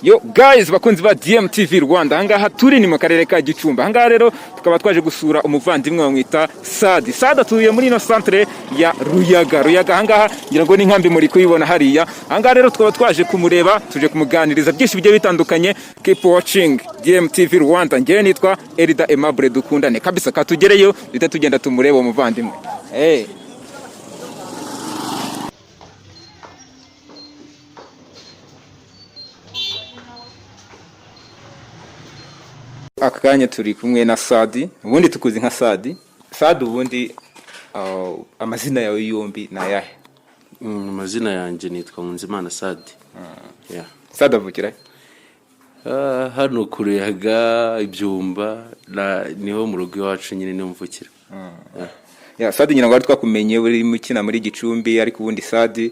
Yo guys bakunzi ba DMTV Rwanda hangaha turi ni mu karere ka Gicumbi hangaha rero tukaba twaje gusura umuvandimwe wamwita Sadd. Sadd atuye muri no centre ya Ruyaga hangaha ngira ngo ni nkambi muri kuyibona hariya. Hangaha rero tukaba twaje kumureba tuje kumuganiriza byinshi bigiye bitandukanye. Keep watching DMTV Rwanda. Ngewe nitwa Elida Aimable dukundane kabisa katugereyo leta tugenda tumureba umuvandimwe. Akanya turi kumwe na Sadd, ubundi tukuzi nka Sadd. Sadd ubundi amazina yawe yombi na yahe? Amazina yanjye nitwa Nkunzimana Sadd. Sadd avukira hano Kuruyaga Ibyumba niho mu rugo iwacu nyine ni mvukira. Sadd nyina ngo twakumenye uri mukina muri Gicumbi ariko ubundi Sadd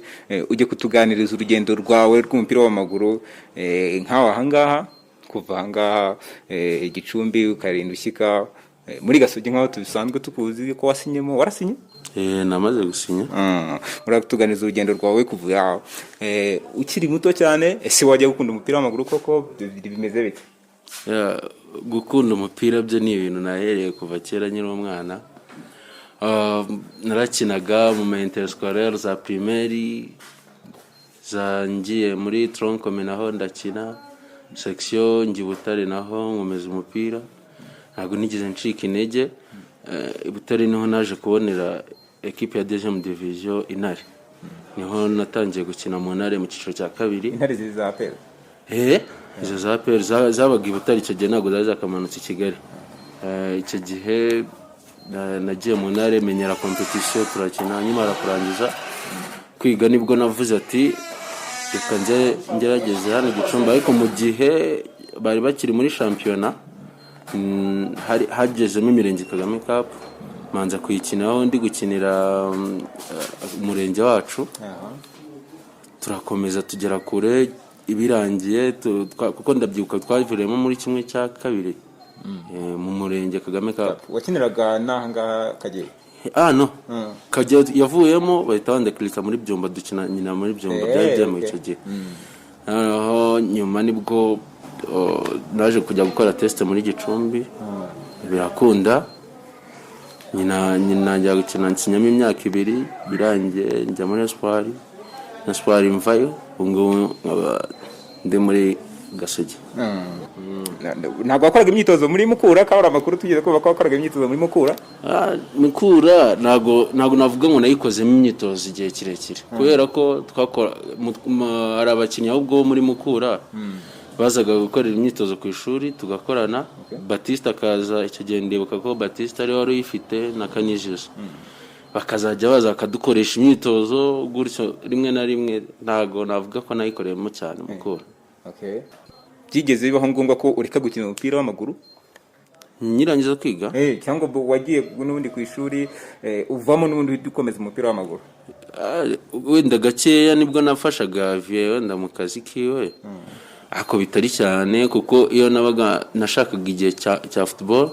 ujye kutuganiriza urugendo rwawe rw'umupira w'amaguru nkawa hangaha kuva hangaha Gicumbi ukarinda ushyika muri Gasogi nkaho tubisanzwe tukuzi ko wasinyemo warasinye namaze gusinya uratuganiza urugendo rwawe kuva ukiri muto cyane ese wajya gukunda umupira w'amaguru koko bimeze bite gukunda umupira byo ni ibintu nahereye kuva kera nyiri umwana narakinaga mu interscolaire za primaire zangiye muri tronc naho ndakina section Butare naho nkomeza umupira ntago nigeze ncika intege Butare niho naje kubonera equipe ya deuxième division Ntare niho natangiye gukina mu Ntare mu ciciro cya kabiri. Intare za APE izo za APE zabaga Butare icyo gihe ntago zaje akamanutse i Kigali. Icyo gihe nagiye mu Ntare menyera competition turakina nyuma kurangiza kwiga nibwo navuze ati reka ngerageze hano Gicumbi ariko mu gihe bari bakiri muri shampiyona hagezemo Imirenge Kagame Cup manza kuyikinaho ndi gukinira umurenge wacu turakomeza tugera kure ibirangiye kuko ndabyibuka twaviremo muri kimwe cya kabiri mu murenge Kagame Cup. Wakiniraga nahanga Kagere no Kagere yavuyemo bahita bandekirika muri Byumba dukina nyina muri Byumba byagiye mu icyo gihe. Nyuma nibwo naje kujya gukora test muri Gicumbi birakunda nyina njya gukina nsinyamo imyaka 2 birangiye njya muri Espoir mvayo ngo ndi muri Gasogi. Ntabwo wakoraga imyitozo muri Mukura kabara amakuru tugeze ko wakoraga imyitozo muri Mukura? Mukura ntago navuga ngo nayikozemo imyitozo igihe kirekire kubera ko twakora ari abakinnyi ahubwo muri Mukura bazaga gukorera imyitozo ku ishuri tugakorana. Batista akaza icyo gihe ndibuka ko Batista ari wari uyifite na Kanijisho bakazajya baza akadukoresha imyitozo gutyo rimwe na rimwe ntago navuga ko nayikoreyemo cyane Mukura. Byigeze bibaho ngombwa ko ureka gukina umupira w'amaguru nyirangiza kwiga cyangwa wagiye n'ubundi ku ishuri uvamo n'ubundi dukomeza umupira w'amaguru? Wenda gakeya nibwo nafashaga wenda mu kazi kiwe ako bitari cyane kuko iyo nabaga nashakaga igihe cya football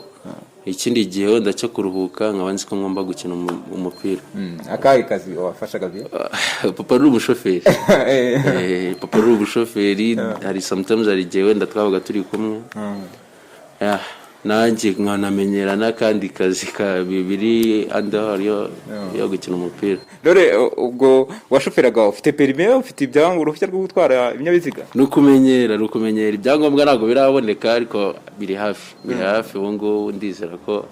ikindi gihe wenda cyo kuruhuka nkaba nzi ko ngomba gukina umupira. Akahe kazi wafashaga bye? Papa ari umushoferi. Papa ari umushoferi hari sometimes ari gihe wenda twabaga turi kumwe nanjye nkanamenyerana kandi kazi ka bibiri andahari yo gukina umupira. Dore ubwo washoferaga ufite permis ufite ibyangombwa uruhushya rwo gutwara ibinyabiziga? Nukumenyera ibyangombwa ntago biraboneka ariko biri hafi ubu ngo ndizera ko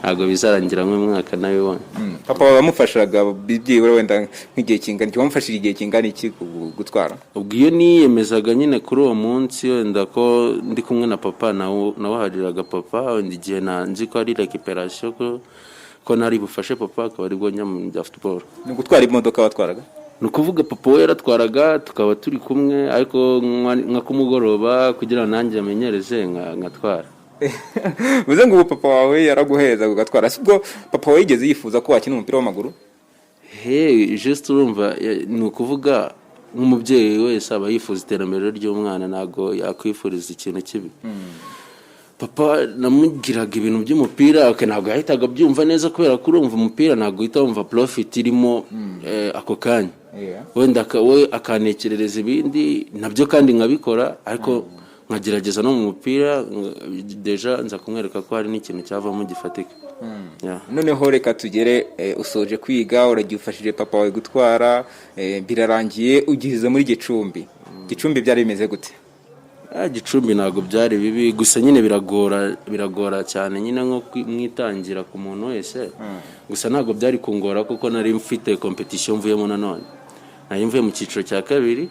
ntago bizarangira mu mwaka nawe. Papa wamufashaga bibyibura wenda nk'igihe kingana wamufashije igihe kingana iki gutwara? Ubwo iyo niyemezaga nyine kuri uwo munsi wenda ko ndi kumwe na papa nawe hariraga papa wenda igihe nzi ko ari recuperation ko nari bufashe papa akaba ari bwo njya mu bya football. Ni gutwara imodoka watwaraga? Ni ukuvuga papa we yaratwaraga tukaba turi kumwe ariko nka kumugoroba kugira nanjye amenyereze nkatwara. Uze ngo papa wawe yaraguheza ugatwara sibwo papa wawe yigeze yifuza ko wakina umupira w'amaguru? Just urumva ni ukuvuga nk'umubyeyi wese aba yifuza iterambere ry'umwana ntago yakwifuriza ikintu kibi. papa namugiraga ibintu by'umupira ntabwo yahitaga byumva neza kubera ko urumva umupira ntabwo uhita wumva profit irimo ako kanya wenda we akanekerereza ibindi nabyo kandi nkabikora ariko nkagerageza no mu mupira deja nza kumwereka ko hari n'ikintu cyavamo gifatika. Noneho reka tugere usoje kwiga uragifashije papa wawe gutwara birarangiye ugihize muri Gicumbi byari bimeze gute? Gicumbi ntabwo byari bibi gusa nyine biragora cyane nyine nko mwitangira ku muntu wese gusa ntabwo byari kungora kuko nari mfite competition mvuyemo nanone nari mvuye mu cyiciro cya kabiri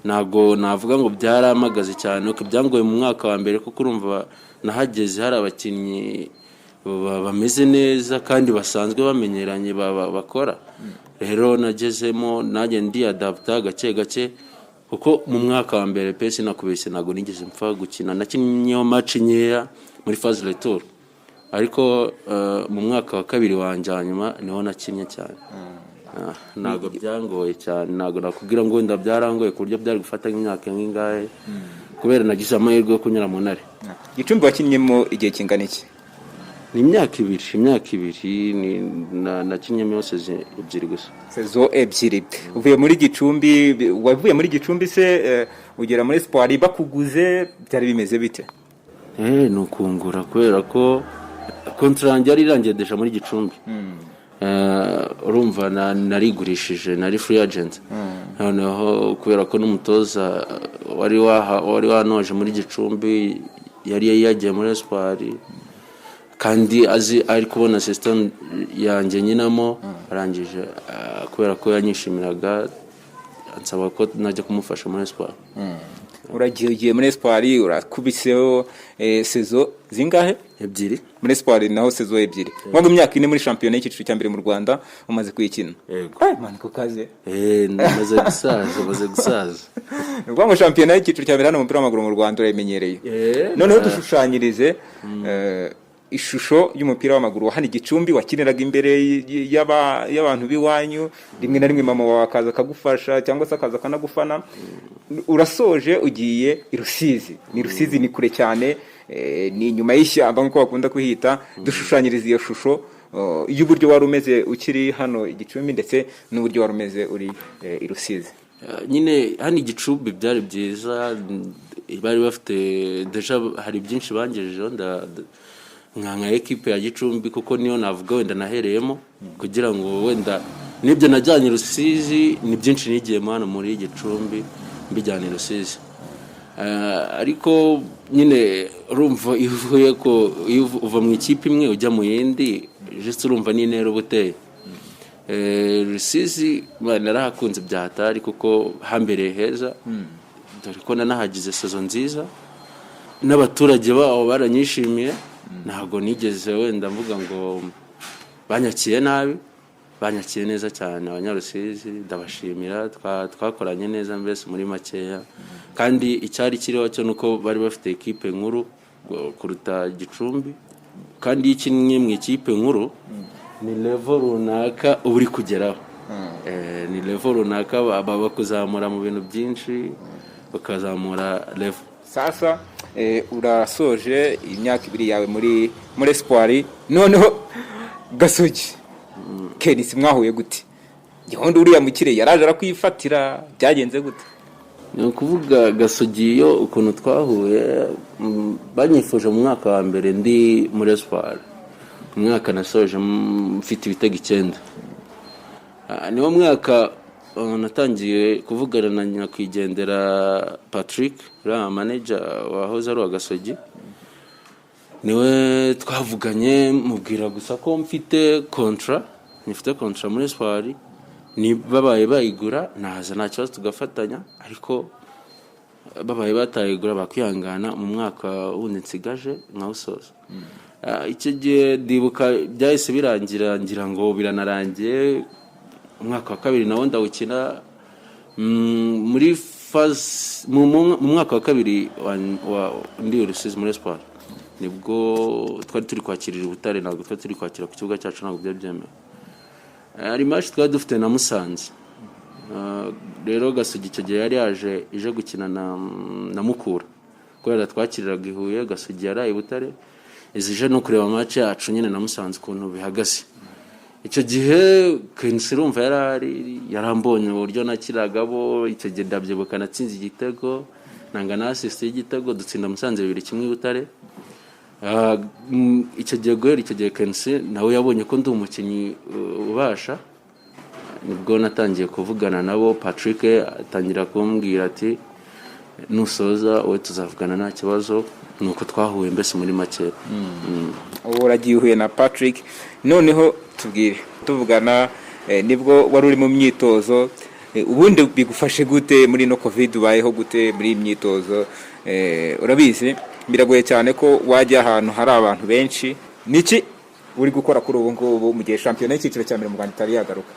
ntabwo navuga ngo byaramagaze cyane uko byangoye mu mwaka wa mbere kuko urumva nahageze hari abakinnyi bameze neza kandi basanzwe bamenyeranye bakora rero nagezemo nanjye ndi adapta gake kuko mu mwaka wa mbere pesi nakubeshye ntabwo nigeze mpfa gukina nakinnyeho match nkeya muri phase retour ariko mu mwaka wa kabiri wanje hanyuma niho nakinnye cyane ntabwo byangoye cyane ntabwo nakubwira ngo wenda byarangoye ku buryo byari gufata nk'imyaka nk'ingahe kubera nagize amahirwe yo kunyura mu Ntare. Gicumbi wakinnyemo igihe kingana iki? Ni imyaka ibiri nakinyemo sezo ebyiri gusa. Sezo ebyiri. Uvuye muri Gicumbi se ugera muri Espoir bakuguze byari bimeze bite? Nukungura kubera ko contract yari irangiye deja muri Gicumbi. Urumva narigurishije nari free agent. Noneho kubera ko n'umutoza wari wanoje muri Gicumbi yari yagiye muri Espoir kandi ari kubona system yanjye nyinamo arangije kubera ko yanyishimiraga ansaba ko najya kumufasha muri Espoir. Uragiye muri Espoir urakubiseho sezo zingahe? Ebyiri. Muri Espoir naho sezo ebyiri. Mwago imyaka 4 muri championnat y'ikiciro cya mbere mu Rwanda umaze kuyikina. Yego. Man ko kaze. Maze gusaza. Ubwo mu championnat y'ikiciro cya mbere hano mu mupira w'amaguru mu Rwanda uramenyereye. Noneho dushushanyirize ishusho y'umupira w'amaguru hano Gicumbi wakiniraga imbere y'abantu biwanyu rimwe na rimwe mama wawe akaza akagufasha cyangwa se akaza kanagufana urasoje ugiye i Rusizi ni kure cyane ni nyuma y'ishyamba nko bakunda kuhita dushushanyiriza iyo shusho y'uburyo wari umeze ukiri hano Gicumbi ndetse n'uburyo wari umeze uri i Rusizi. Nyine hano Gicumbi byari byiza bari bafite deja hari byinshi bangejejeho nka equipe ya Gicumbi kuko niyo navuga wenda nahereyemo kugira ngo wenda nibyo najyanye Rusizi ni byinshi nigiye hano muri Gicumbi mbijyane Rusizi ariko nyine urumva ivuye ko uva mu ikipe imwe ujya mu yindi juste urumva ni intero buteye Rusizi narahakunze byahatari kuko hambere heza dore ko nanahagize saison nziza n'abaturage baho baranyishimiye ntabwo nigeze wenda mvuga ngo banyakiye nabi banyakiye neza cyane abanyarusizi ndabashimira twakoranye neza mbese muri makeya kandi icyari kiriho cyo nuko bari bafite equipe nkuru kuruta Gicumbi kandi ikinnye mu ikipe nkuru ni level runaka uri kugeraho ni level runaka bakuzamura mu bintu byinshi bakazamura level. Sasa urasoje imyaka 2 yawe muri Espoir noneho Gasogi Kenisi mwahuye gute? Gihondo uriya mukire yaraje arakwifatira byagenze gute? Ni ukuvuga Gasogi yo ukuntu twahuye banyifuje mu mwaka wa mbere ndi muri Espoir umwaka nasoje mfite ibitego 9 niwo mwaka natangiye kuvugana na nyakwigendera Patrick ra manager wahoze ari wa Gasogi niwe twavuganye mubwira gusa ko mfite contrat muri Espoir ni babaye bayigura naza nta kibazo tugafatanya ariko babaye batayigura bakwihangana mu mwaka wundi nsigaje nkawusoza icyo gihe ndibuka byahise birangira ngira ngo biranarangiye umwaka wa kabiri nawo ndawukina muri phase mu mwaka wa kabiri ndi Rusizi muri Espoir nibwo twari turi kwakirira Butare ntabwo twari turi kwakira ku kibuga cyacu ntabwo byabyemewe ari match twari dufite na Musanze rero Gasogi icyo gihe yari ije gukina na Mukura kubera twakiriraga i Huye Gasogi yaraye Butare izije no kureba match yacu nyine na Musanze ukuntu bihagaze. Icyo gihe Kenshi urumva yarambonye uburyo nakiragabo, icyo gihe ndabyibuka natsinze igitego nanga na assist y'igitego dutsinda Musanze 2-1 Butare. Icyo gihe Kenshi nawe yabonye ko ndi umukinnyi ubasha, nibwo natangiye kuvugana nabo. Patrick atangira kumbwira ati nusoza we tuzavugana nta kibazo, nuko twahuye mbese muri make. Ubu uragiye uhuye na Patrick, noneho tubwire tuvugana nibwo wari uri mu myitozo, ubundi bigufashe gute muri no covid ubayeho gute muri imyitozo? Urabizi biragoye cyane ko wajya ahantu hari abantu benshi. Niki uri gukora kuri ubu ngubu mu gihe shampiyona y'ikiciro cya mbere mu Rwanda itari yagaruka?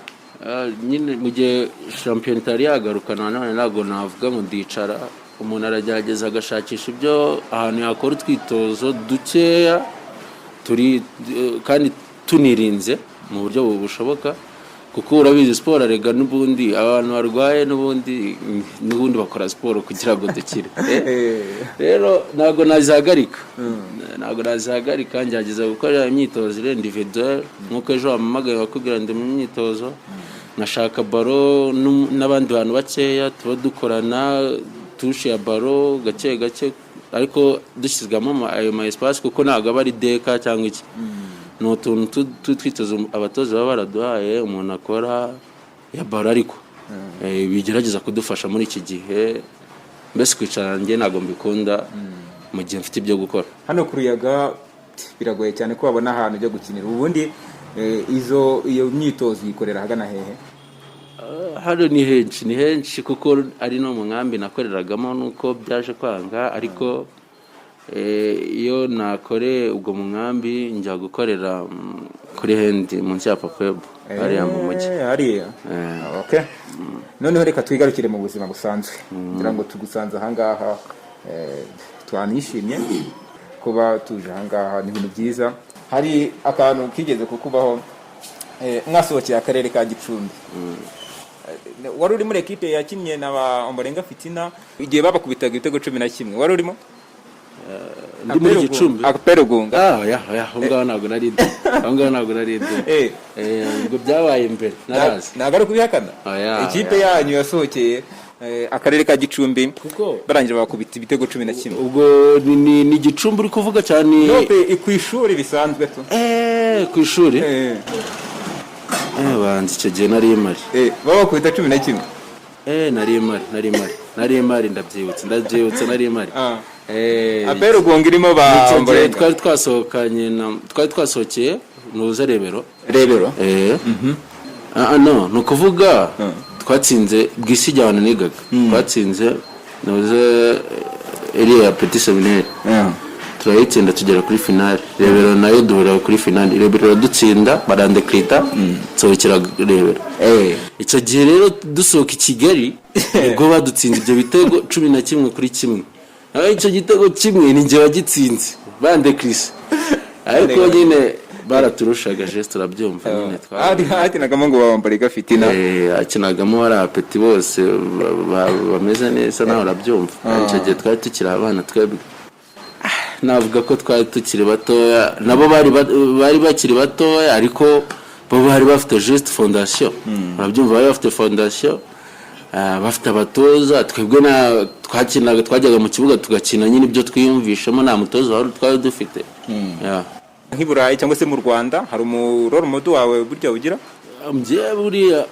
Nyine mu gihe shampiyona itari yagaruka none ntabwo navuga ngo ndicara, umuntu aragerageza agashakisha ibyo ahantu yakora utwitozo dukeya turi kandi tunirinze mu buryo bushoboka, kuko urabizi siporo arega n'ubundi abantu barwaye n'ubundi bakora siporo kugira ngo dukire. Rero ntabwo nazihagarika, ngerageza gukora imyitozo individuelle nk'uko ejo wamamagaye bakubwira ndi mu myitozo, nashaka baro n'abandi bantu bakeya tuba dukorana tushe ya baro gake gake, ariko dushyizwamo ayo ma espace kuko ntabwo aba ari deka cyangwa iki. Ni utuntu twitozo abatoza baba baraduhaye umuntu akora ya baro, ariko bigerageza kudufasha muri iki gihe. Mbese kwicara njye ntabwo mbikunda mu gihe mfite ibyo gukora. Hano ku Ruyaga biragoye cyane ko babona ahantu byo gukinira. Ubundi iyo myitozo yikorera hagana hehe? Hano ni henshi kuko ari no mu nkambi nakoreragamo, nuko byaje kwanga. Ariko iyo nakore ubwo mu nkambi njya gukorera kuri hendi munsi ya Papweb hariya mu mujyi hariya. Okay, noneho reka twigarukire mu buzima busanzwe. Ngira ngo tugusanze ahangaha twanishimye kuba tuje ahangaha, ni ibintu byiza. Hari akantu kigeze kukubaho mwasohokeye akarere ka Gicumbi, wari uri muri equipe yakinnye na Ombolenga Fitina igihe babakubitaga ibitego 11, wari urimo? Ndi muri Gicumbi APE Rugunga. Ngaho ntabwo nari ubwo byabaye mbere narazi. Ntabwo ari kubihakana. Ikipe yanyu yasohokeye akarere ka Gicumbi barangira bakubita ibitego 11. Ubwo ni Gicumbi uri kuvuga cyane? No, ku ishuri bisanzwe to. Ku ishuri banzi icyo gihe nari mari babakubita 11. nari mari ndabyibutse nari mari. APE Rugunga irimo ba Ombolenga. Twari twasohokeye nuza rebero. No, nukuvuga twatsinze bwisijyana nigaga. Twatsinze nuza iriya petit séminaire. Turayitsinda tugera kuri finale. Rebero nayo duhura kuri finale. Rebero dutsinda barandekrita sohokera rebero. Icyo gihe rero dusohoka i Kigali ubwo badutsinze ibyo bitego 11 kuri 1. Icyo gitego kimwe ni nje wagitsinze bandekrise, ariko nyine baraturushaga geste turabyumva nyine hakinagamo ngo Ombolenga Fitina hakinagamo ari apeti bose bameze neza naho urabyumva. Icyo gihe twari tukiri abana twebwe, navuga ko twari tukiri batoya, nabo bari bakiri batoya, ariko bo bari bafite geste fondation. Urabyumva, bari bafite fondation, bafite abatoza. Twebwe twajyaga mu kibuga tugakina nyine ibyo twiyumvishamo, nta mutoza wari twari dufite. Nk'Iburayi cyangwa se mu Rwanda hari umuroro modo wawe burya ugira? Buriya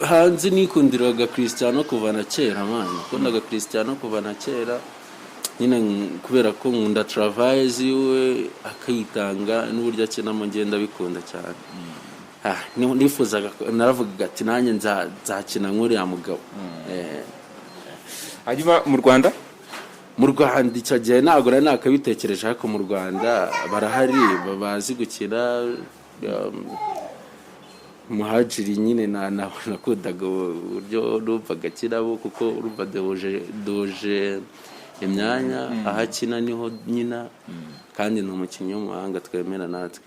hanze nikundiraga Christiano kuva na kera mwana, nakundaga Christiano kuva na kera nyine kubera ko nkunda travail ziwe akayitanga n'uburyo akinamo ngenda bikunda cyane. Nifuzaga naravuga ati nanjye nzakina nk'uriya mugabo. Hanyuma mu Rwanda? Mu Rwanda icyo gihe ntabwo nari nakabitekereje, ariko mu Rwanda barahari bazi gukina. Muhajiri nyine nakundaga uburyo numvaga akirabo, kuko urumva doje imyanya ahakina niho nyina, kandi ni umukinnyi w'umuhanga twemera natwe.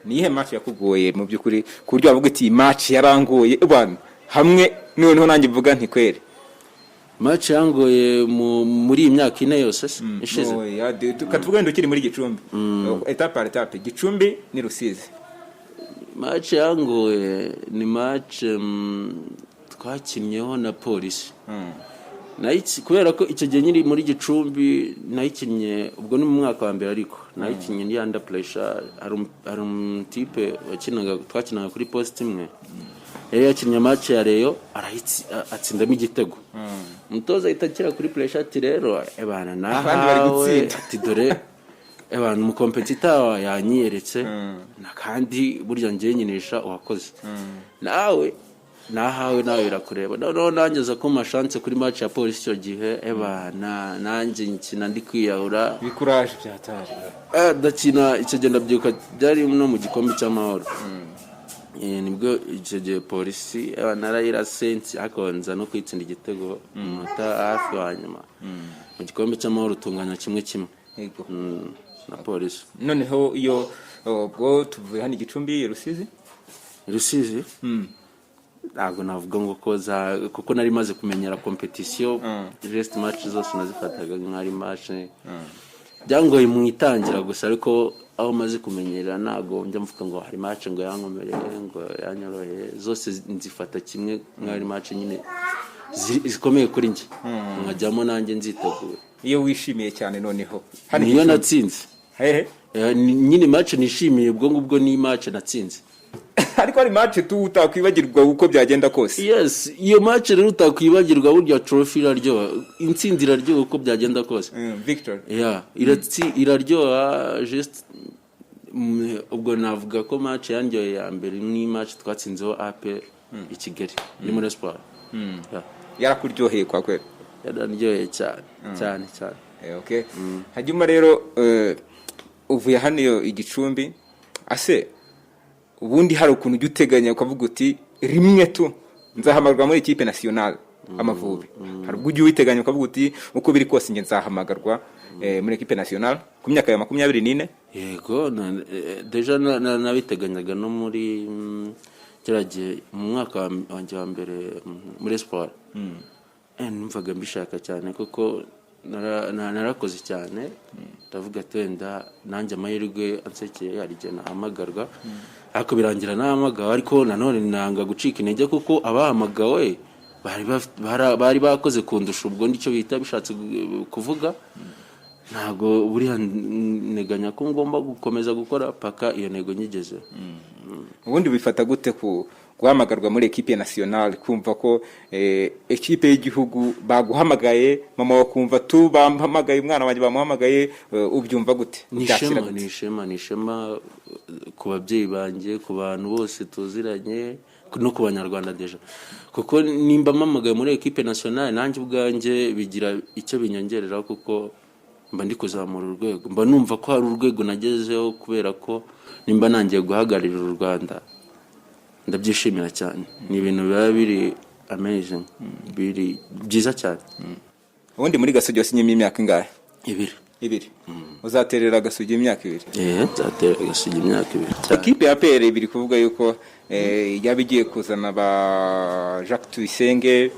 Nihe match yakugoye mu byukuri ku buryo bavuga ati match yarangoye bwana hamwe noneho nanjye mvuga nti kwere? match yangoye muri imyaka ine yose ishize. Tukavuga ngo ukiri muri Gicumbi. Etape par etape Gicumbi ni Rusizi. Match yangoye ni match twakinnyeho na polisi. Kubera ko icyo gihe nyiri muri Gicumbi nayikinnye ubwo ni mu mwaka wa mbere ariko nayikinnye ndi under pressure hari type twakinaga kuri post imwe. Yakinnye match ya Reyo atsindamo igitego. Umutoza itakira kuri pressure ati rero ebana nahawe ati dore ebana mu competitor yanyeretse kandi burya ngiye nyinisha uwakoze nawe birakureba no nangeza ko mashance kuri match ya polisi cyo gihe ebana nanjye nkina ndi kwiyahura bikuraje byataje dakina icyo genda byuka byari no mu gikombe cy'Amahoro. Nibwo icyo gihe polisi narayira sense akonza no kwitsinda igitego umunota hafi wa nyuma mu gikombe cy'Amahoro tunganya kimwe yego na polisi. Noneho iyo ubwo tuvuye hano Gicumbi Rusizi ntabwo navuga ngo kuko nari maze kumenyera competition rest match zose nazifataga nk'ari match byangoye mu itangira gusa ariko aho maze kumenyera ntago njya mvuga ngo hari match ngo yankomereye ngo yanyoroye zose nzifata kimwe nk'ari match nyine zikomeye kuri njye nkajyamo nanjye nziteguye. Iyo wishimiye cyane noneho hano iyo natsinze nyine match nishimiye ubwo ni match natsinze ariko ari match utakwibagirwa uko byagenda kose. Yes, iyo match rero utakwibagirwa burya trophy iraryoha, intsinzi iraryoha uko byagenda kose. Victor. Iraryoha just ubwo navuga ko match yanjye ya mbere ni match twatsinzeho APE i Kigali ni muri Espoir. Yarakuryoheye kwa kweli. Yararyoheye cyane. Okay. Hanyuma rero uvuye hano Igicumbi ase ubundi hari ukuntu ujya uteganya ukavuga uti rimwe tu nzahamagarwa muri equipe nationale Amavubi. Hari ubwo ujya witeganya ukavuga uti uko biri kose nge nzahamagarwa muri equipe nationale ku myaka ya 24. Yego deja nabiteganyaga no muri cyaragiye mu mwaka wanjye wa mbere muri Espoir. Numvaga mbishaka cyane kuko narakoze cyane ndavuga tenda nanjye amahirwe ansekeye hari gihe nahamagarwa ariko birangira nahamagawe ariko nanone nanga gucika intege kuko abahamagawe bari bakoze kundusha ubwo nicyo bita bishatse kuvuga ntago buriya neganya ko ngomba gukomeza gukora paka iyo nego nyigeze. Ubundi bifata gute guhamagarwa muri equipe nationale kumva ko equipe y'igihugu baguhamagaye mama wakumva tu bampamagaye umwana wanjye bamuhamagaye ubyumva gute? Ni ishema ku babyeyi banjye ku bantu bose tuziranye no ku banyarwanda deja kuko nimba mpamagaye muri equipe nationale nanjye ubwanjye bigira icyo binyongerera kuko mba ndi kuzamura urwego mba numva ko hari urwego nagezeho kubera ko nimba nangiye guhagararira u Rwanda ndabyishimira cyane. Ni ibintu biba biri amazing biri byiza cyane. Ubundi muri Gasogi wasinye imyaka ingahe? 2. Uzaterera Gasogi imyaka 2? Nzaterera Gasogi imyaka 2. Equipe ya APR biri kuvuga yuko yabigiye kuzana ba Jacques Tuyisenge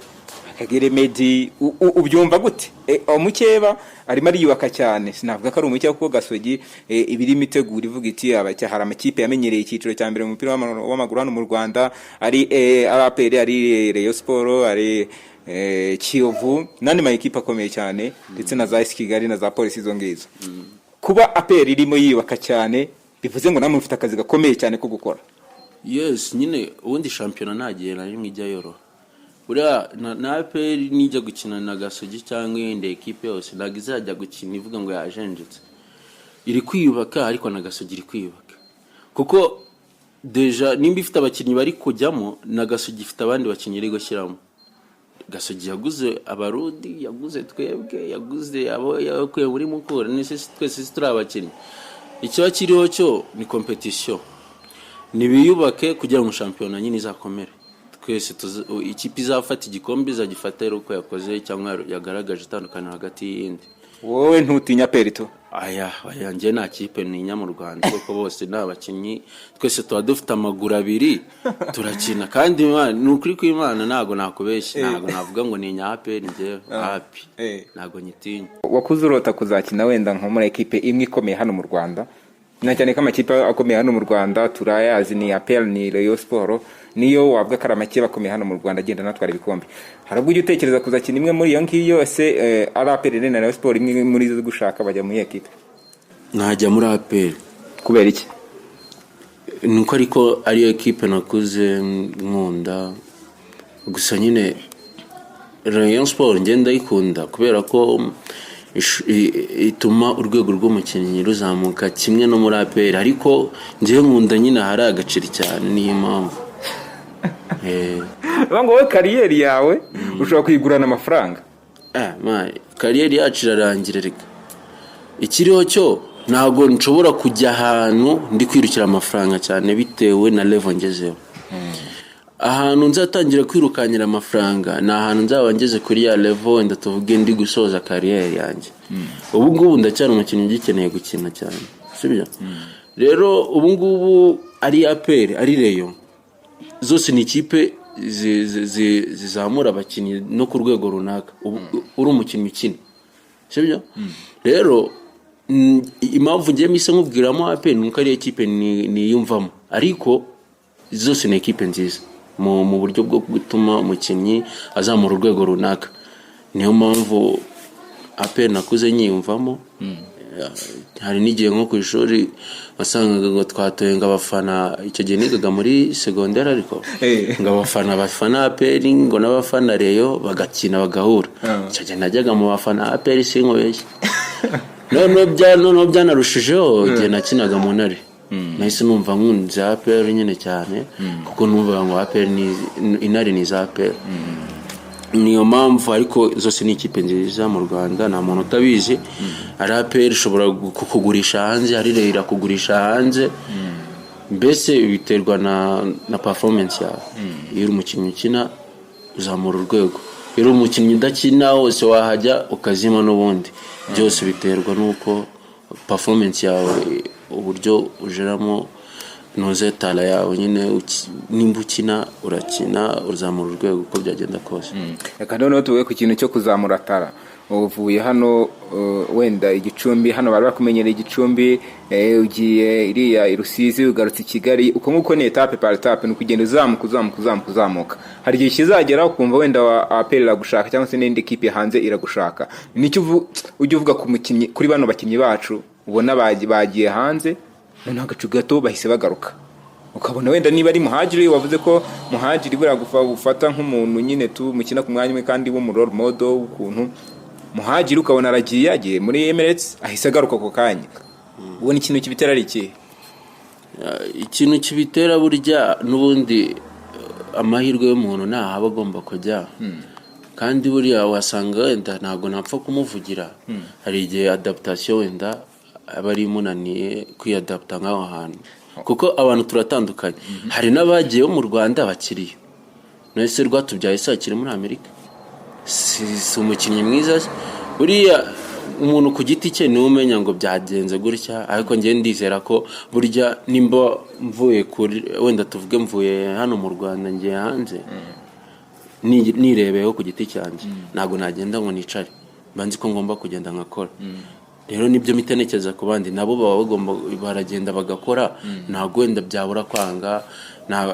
Kagere Medi ubyumva gute? Umukeba arimo ariyubaka cyane sinavuga ko ari umukeba kuko Gasogi ibiri imitegura ivuga iti hari amakipe yamenyereye icyiciro cya mbere mu mupira w'amaguru hano mu Rwanda ari APR ari Rayon Sport ari Kiyovu nandi ma equipe akomeye cyane ndetse na za AS Kigali na za Police zo ngizo. Kuba APR irimo yiyubaka cyane bivuze ngo namwe mufite akazi gakomeye cyane ko gukora. Yes, nyine ubundi championnat nagiye na rimwe ijya yoro buriya na APR nijya gukina na Gasogi cyangwa indi equipe yose nagizajya gukina ivuga ngo yajenjetse iri kwiyubaka ariko na Gasogi iri kwiyubaka kuko deja nimba ifite abakinnyi bari kujyamo na Gasogi ifite abandi bakinnyi iri gushyiramo. Gasogi yaguze abarudi yaguze twebwe yaguze abo yakuye muri mukura nese twese turi abakinnyi. Icyo kiriho cyo ni competition nibiyubake kugira ngo championnat nyine izakomere twese ikipe izafata igikombe izagifata uko yakoze cyangwa yagaragaje itandukana hagati y'indi. Wowe ntutinya perito? aya njye nta kipe ntinya mu Rwanda kuko bose ni abakinnyi twese tuba dufite amaguru abiri turakina kandi ni ukuri kw'Imana ntago nakubeshya ntago navuga ngo ni APR njye APE ntago nyitinya. Wakuze urota kuzakina wenda nko muri equipe imwe ikomeye hano mu Rwanda na cyane ko amakipe akomeye hano mu Rwanda turayazi ni APR ni Rayon Sport niyo wabwa karamakiye bakomeye hano mu Rwanda agenda natwara ibikombe. Harabwo ujye utekereza kuzakina imwe muri iyo ngiyo ese APR na Rayon Sport imwe muri zo gushaka bajya muri equipe? Najya muri APR. Kubera iki? Nuko ariko ari equipe nakuze nkunda gusa nyine Rayon Sport ngenda ikunda kubera ko ituma urwego rw'umukinnyi ruzamuka kimwe no muri APR ariko ngiye nkunda nyine hari agaciro cyane niyo mpamvu. Bango we kariyeri yawe ushobora kuyigurana amafaranga. Kariyeri yacu irarangira reka. Ikiriho cyo ntago nshobora kujya ahantu ndi kwirukira amafaranga cyane bitewe na level ngezeho. Ahantu nzatangira kwirukanyira amafaranga na ahantu nzaba ngeze kuri ya level wenda tuvuge ndi gusoza kariyeri yanjye. Ubu ngubu ndacyari umukinnyi ugikeneye gukina cyane sibyo? Rero ubu ngubu ari APR ari Rayon zose ni ikipe zizamura abakinnyi no ku rwego runaka uri umukinnyi ukina sibyo? Rero impamvu ngiye mise nkubwiramo APR nuko ari ekipe niyumvamo ariko zose ni ekipe nziza mu buryo bwo gutuma umukinnyi azamura urwego runaka. Niyo mpamvu APR nakuze nyiyumvamo. Hari n'igihe nko ku ishuri wasangaga ngo twatoye ngo abafana icyo gihe nigaga muri segonderi ariko ngo abafana APR ngo n'abafana Rayon bagakina bagahura. Icyo gihe najyaga mu bafana APR sinkobeshye. Noneho byanarushijeho igihe nakinaga mu Ntare. Nahise numva nkunze APR nyine cyane kuko numva ngo APR ni Ntare ni za APR. Niyo mpamvu ariko zose ni ikipe nziza mu Rwanda nta muntu utabizi. Ari APR ishobora kukugurisha hanze ari Rayon irakugurisha hanze. Mbese biterwa na performance yawe. Iyo umukinnyi ukina uzamura urwego. Iyo umukinnyi udakina wose wahajya ukazima n'ubundi. Byose biterwa nuko performance yawe uburyo ujeramo noze tala yawe nyine nimba ukina urakina uzamura urwego uko byagenda kose. Reka noneho tuvuge ku kintu cyo kuzamura tala. Uvuye hano wenda Igicumbi hano bari bakumenyereye Igicumbi ugiye iriya Rusizi ugarutse i Kigali uko nkuko ni etape par etape no kugenda uzamuka. Hari igihe kizagera ukumva wenda APR gushaka cyangwa se n'indi equipe hanze iragushaka. Nicyo ujye uvuga ku mukinnyi kuri bano bakinnyi bacu ubona bagiye hanze none agacu gato bahise bagaruka. Ukabona wenda niba ari Muhajiri wavuze ko Muhajiri bura gufata nk'umuntu nyine tu mukina ku mwanya umwe kandi wo mu role model ukuntu Muhajiri ukabona aragiye muri Emirates ahise agaruka ko kanya. Ubona ikintu kibitera ari iki? Ikintu kibitera burya n'ubundi amahirwe y'umuntu nta haba agomba kujya. Kandi buriya wasanga wenda ntago napfa kumuvugira. Hari igihe adaptation wenda abari munaniye kwiadapta ngaho hantu kuko abantu turatandukanye. Hari n'abagiye mu Rwanda bakiriye nese rwatubyaye sakire muri Amerika si umukinnyi mwiza. Buriya umuntu ku giti cye ni umenya ngo byagenze gutya ariko ngiye ndizera ko burya nimba mvuye kuri wenda tuvuge mvuye hano mu Rwanda ngiye hanze nirebeho ku giti cyanjye ntago nagenda ngo nicare banzi ko ngomba kugenda nkakora. Rero nibyo mitenekereza ku bandi nabo baba bagomba baragenda bagakora ntago wenda byabura kwanga.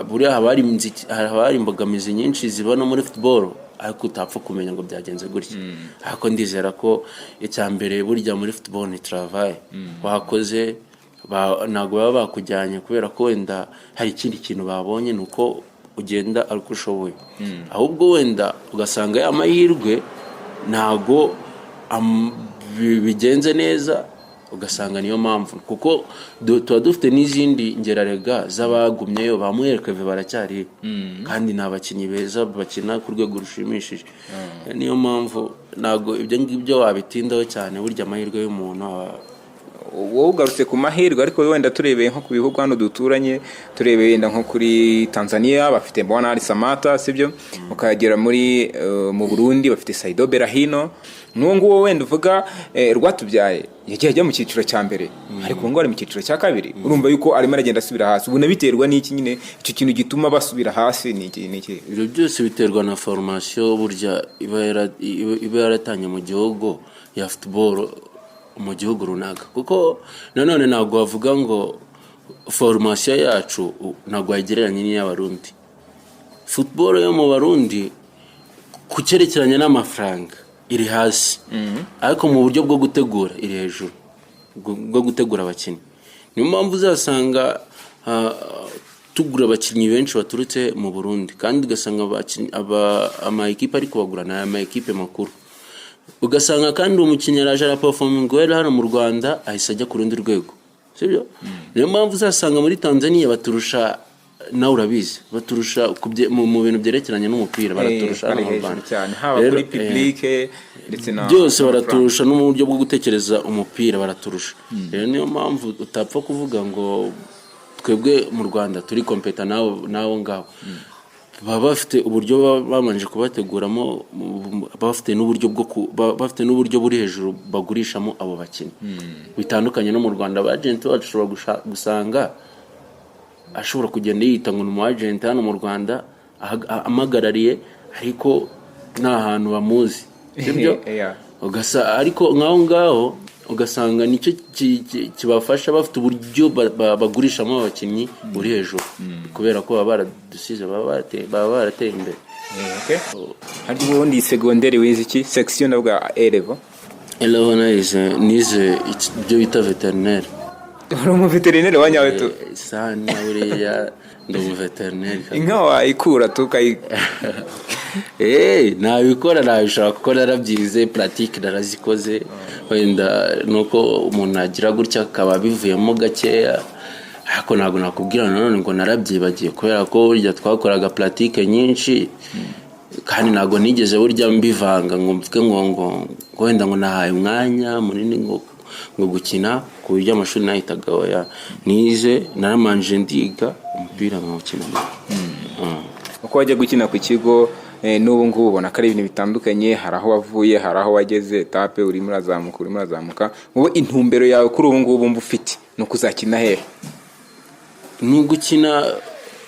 Buriya habari imbogamizi nyinshi ziba no muri football ariko utapfa kumenya ngo byagenze gutya. Ariko ndizera ko icyambere burya muri football ni travail wakoze ntago baba bakujyanye kubera ko wenda hari ikindi kintu babonye nuko ugenda ariko ushoboye. Ahubwo wenda ugasanga amahirwe ntago bigenze neza ugasanga niyo mpamvu kuko tuba dufite n'izindi ngerarega z'abagumyeyo bamwereka biracyari kandi n'abakinnyi beza bakina ku rwego rushimishije. Niyo mpamvu nago ibyo ngibyo wabitindaho cyane burya amahirwe y'umuntu wowe ugarutse ku mahirwe ariko wenda turebeye nko ku bihugu hano duturanye, turebeye wenda nko kuri Tanzania bafite Bwana Ali Samata sibyo, ukagera muri mu Burundi bafite Saido Berahino, n'uwo nguwo wenda uvuga Rwatubyaye yagiye ajya mu cyiciro cya mbere ariko ngo ari mu cyiciro cya kabiri, urumva yuko arimo aragenda asubira hasi. Ubona biterwa n'iki nyine icyo kintu gituma basubira hasi? Niki ibyo byose biterwa na formation burya iba yaratanye mu gihugu ya football mu gihugu runaka, kuko nanone ntabwo wavuga ngo formation yacu ntabwo yagereranye n'iy'abarundi. Football yo mu Barundi ku cyerekeranye n'amafaranga iri hasi, ariko mu buryo bwo gutegura iri hejuru, bwo gutegura abakinnyi. Niyo mpamvu uzasanga tugura abakinnyi benshi baturutse mu Burundi, kandi ugasanga ama equipe ariko bagurana ama equipe makuru, ugasanga kandi umukinnyi araje araperforming well hano mu Rwanda ahise ajya ku rundi rwego, sibyo? Niyo mpamvu uzasanga muri Tanzania baturusha, nawe urabizi, baturusha mu bintu byerekeranye n'umupira, baraturusha hano mu Rwanda cyane, haba kuri public ndetse na byose baraturusha, no mu buryo bwo gutekereza umupira baraturusha. Rero niyo mpamvu utapfa kuvuga ngo twebwe mu Rwanda turi kompeta nawo ngaho. Baba bafite uburyo bamanje kubateguramo, bafite n'uburyo buri hejuru bagurishamo abo bakinnyi bitandukanye no mu Rwanda. Abagent bacu ushobora gusanga ashobora kugenda yita ngo umu agent hano mu Rwanda amagarariye, ariko nta hantu bamuzi, sibyo? Ariko ngaho ugasanga nicyo kibafasha, bafite uburyo bagurishamo abakinnyi buri hejuru, kubera ko baba baradusize, baba barateye imbere. Hari ubundi segonderi wize iki section ndavuga A level? Nize ibyo bita veterinary. Uri mu veterinary wanyawe tu? Sana buriya ndo mu veterinary. Inka wayikura tukayi nabikora, nabishaka kuko narabyize, pratique narazikoze, wenda nuko umuntu agira gutya akaba bivuyemo gakeya, ariko ntabwo nakubwira nanone ngo narabyibagiye, kubera ko burya twakoraga pratique nyinshi, kandi ntabwo nigeze burya mbivanga ngo mvuge ngo wenda ngo nahaye umwanya munini ngo gukina, ku buryo amashuri nahitaga oya, nize naramanje ndiga umupira nkawukina. Uko wajya gukina ku kigo n'ubu ngubu ubona ko ari ibintu bitandukanye, hari aho wavuye, hari aho wageze, etape urimo urazamuka. Wowe intumbero yawe kuri ubu ngubu mba ufite ni ukuzakina hehe? Ni ugukina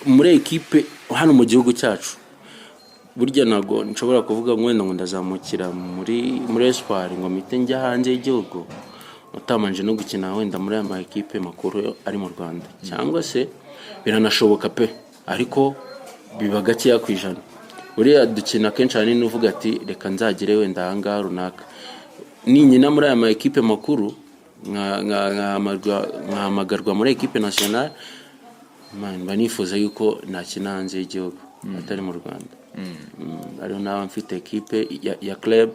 muri ekipe hano mu gihugu cyacu. Burya ntabwo nshobora kuvuga ngo wenda ngo ndazamukira muri espoir ngo mpite njya hanze y'igihugu utamanje no gukina wenda muri ama ekipe makuru ari mu Rwanda, cyangwa se biranashoboka pe, ariko biba gakeya kwijana. Buriya dukina kenshi cyane n'uvuga ati reka nzagire wenda ahangaha runaka, ninyina muri ama ekipe makuru nkahamagarwa muri ekipe nationale, mba nifuza yuko nakina hanze y'igihugu atari mu Rwanda. Ariho naba mfite ekipe ya club,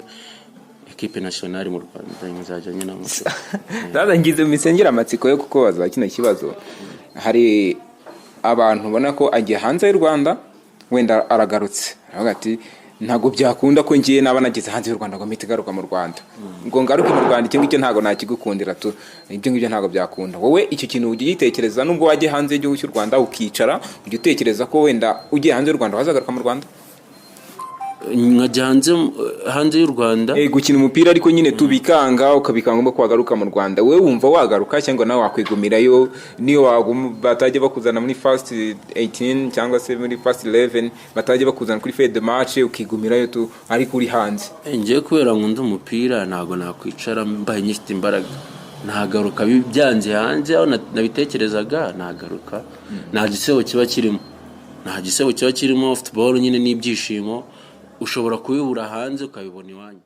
ekipe nationale mu Rwanda nzajya nyina mu ngize misengera amatsiko yo kuko baza kino kibazo. Hari abantu ubona ko agiye hanze y'u Rwanda wenda aragarutse, aravuga ati ntago byakunda ko ngiye naba nageze hanze y'u Rwanda ngo mpite garuka mu Rwanda, ngo ngaruke mu Rwanda icyo ngicyo ntago nakigukundira tu, ibyo ngibyo ntago byakunda. Wowe icyo kintu ujye gitekereza, nubwo wagiye hanze y'igihugu cy'u Rwanda ukicara, ujye utekereza ko wenda ugiye hanze y'u Rwanda wazagaruka mu Rwanda? Nkajya hanze y'u Rwanda gukina umupira, ariko nyine tubikanga ukabikanga ngo kwagaruka mu Rwanda. Wewe wumva wagaruka cyangwa nawe wakwigumirayo, niyo batajya bakuzana muri first 18 cyangwa se muri first 11 batajya bakuzana kuri fête de match ukigumirayo tu, ariko uri hanze? Ngiye kubera nkunda umupira ntago nakwicara mbaye nyifite imbaraga, nagaruka byanze hanze aho nabitekerezaga, nagaruka nta gisebo kiba kirimo football nyine n'ibyishimo ushobora kubibura hanze ukabibona iwanyu.